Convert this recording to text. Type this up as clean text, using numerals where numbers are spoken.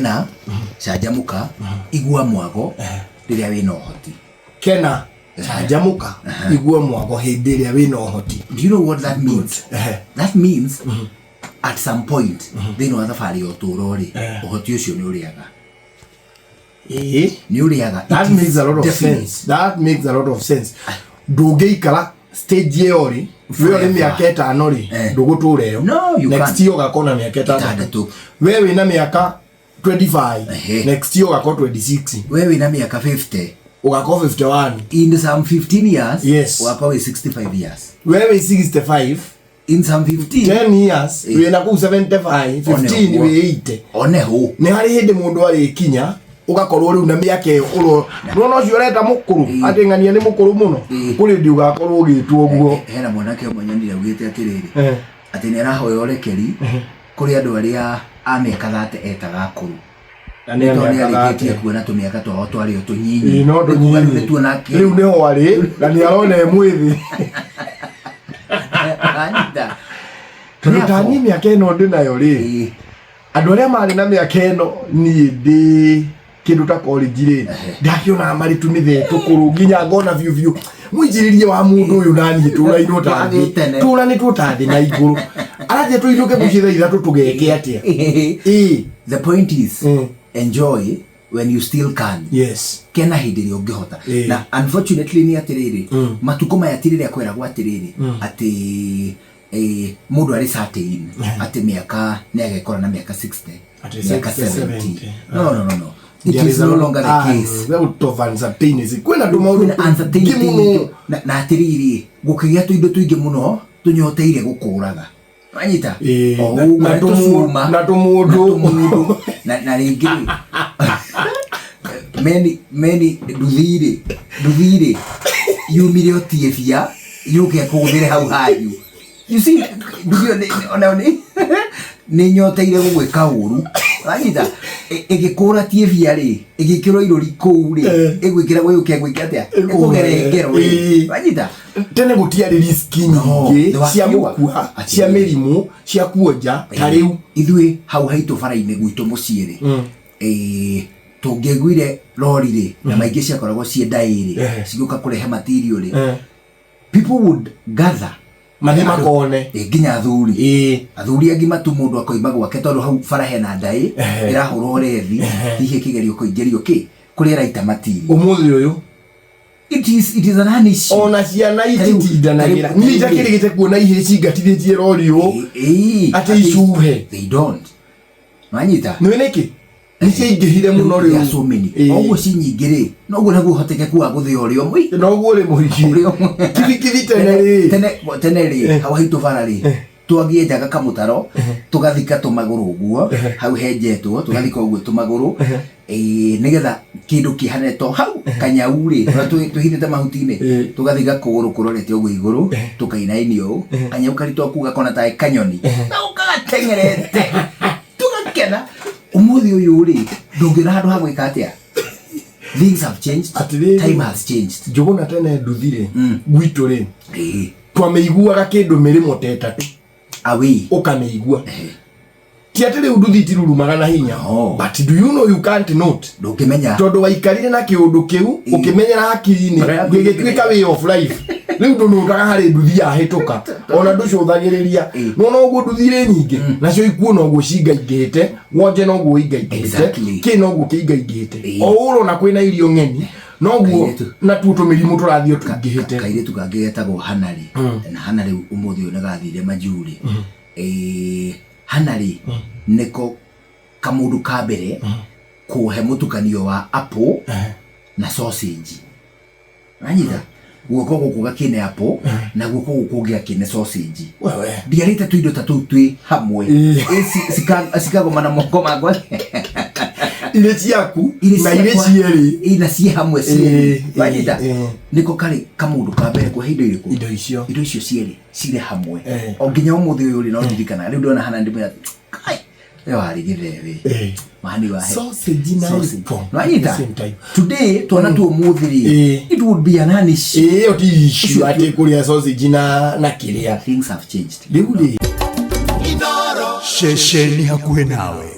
Kena chajamuka igua mwago riria wina uhoti. Kena chajamuka igua mwago hindi riria wina uhoti. Do you know what that means? That means at some point they know thabari oturo ri uhoti ucio ni uriaga. Ni uriaga. That makes a lot of sense. That makes a lot of sense. Ndungeikara stage yori wewe miaka 5 ri nduguture yo. Next year ugakona miaka 6. Wewe na miaka 25 next year ugakona 26. Wewe na miaka 50 ugakona 51. In some 15 years yes, ugakona 65 years. Wewe 65 in some 10 years wewe na ku 75 15 we 80. Oneho ni hari hindi mundu ari kinya ugakorwo riu na miaka ulo no cio reta mukuru ati ngania ni mukuru muno kuri ndi ugakorwo gitwo uguo. Hena mwanake mwenye ugite atiriri ati ni arahoya orekeri kuri andu aria a miaka 30 etaga akuru na ni arikitie kuona tu miaka twao twari tunyinyi no tunyinyi riu ni ho ari na ni arona emwithi anita tani miaka ino ndi nayo ri andu aria mari na miaka ino ni ndi kindu ta college ri ndakiona mari tumithe tukuru nginya ngona view mwijiririe wa mundu uyu nani tura ino tathi tura ni tutathi na iguru araje tuiruke bushitha ithatu tugeke atia. The point is enjoy when you still can. Yes, kena hindiri ungihota na unfortunately ni atiriri matuko maya atiriri akwera gwa atiriri ati mundu ari certain ati miaka ni agekora na miaka 60 miaka 70. No. It is no longer the case. We would have uncertainty. Kwena ndumaudu uncertainty na atiriri gukigia tuindo tuingi muno tunyoteire gukuraga. Anyita na tumudu na ringi many duthire yumire otiefia yuke kuguthire hau hayu. You see duthire ona ni nyoteire gugwika uru. Anyita igikura tiefia ri igikiro irori ku ri igwikira we ukegwika atia ikugerengero ri. Anyita tene gutiari risk nyingi cia gukua cia mirimu cia kuonja tariu ithwe hau haitu faraine gwitu muciiri tungegwire lori ri na maingi cia koragwo cie ndairi ciguka kurehe material ri people would gather mahema kone nginya athuri angi matu mundu akoimba gwake tondu hau farahe na ndai irahurwo rethi hihi kigerio kuingerio ki kuri raita material umuthi uyu. It is an anish. Ona ciana itindanagira ni jakirigite kuona ihe cingatithie rori u ati icuhe. They don't. Manyita ni neki ni ciingihire muno ri so many oguo cinyingire noguo naguo hoteke kuwa guthia uri omwe noguo ri muhiki kivi tene ri hau hitu fara ri twagie njaga kamutaro tugathika tumaguru guo hau henjetwo tugathika uguo tumaguru nigetha kindu kihaneto hau kanyauri tuhithite mahutine tugathiga kuguru kurorete uguo iguru tukainainio kanyau karito kuga kona tae kanyoni na ugatengerete tugakena umuthi uyu ri ndungira handu ha gwika atia. Things have changed, time has changed. Jogona tene nduthire gwitu ri twameiguaga kindu mirimo tetatu awi ukameigua tiatire unduthi tirurumaga na hinya but do you know you can't not ndukimenya tondu waikarire na kiundu kiu ukimenyera hakiri-ini gigitwika way of life riu ndunutaga hari nduthi ahituka ona nducuthagiriria no uguo nduthire nyingi nacio ikuo no uguo cingaingite wonje no uguo ingaingite ki no uguo kingaingite o urona kwina irio ng'eni no uguo na tuto mirimu turathio tungihite kaire tukangegetagwo hanari na hanari umuthi uyu negathire majuri hanari niko kamundu ka mbere kuhe mutukanio wa apple na sausage. Anyita guoko guku gakine apple na guoko guku gakine sausage. Wewe ndiarite tuindo tatu twi hamwe sikago na moko magwa ile ciaku na ile cieri ina cie hamwe cieri. Anyita niko kari kamundu ka mbere kuhe indo icio cieri cire hamwe o nginya umuthi uyu ri no ndirikana riu ndona hana ndimu kai yo ari girewe mani wa sausage na apple. Anyita today tuona tu umuthi it would be an anish oti ati kuria sausage na kiria. Things have changed. Liuli shesheni hakuhe nawe.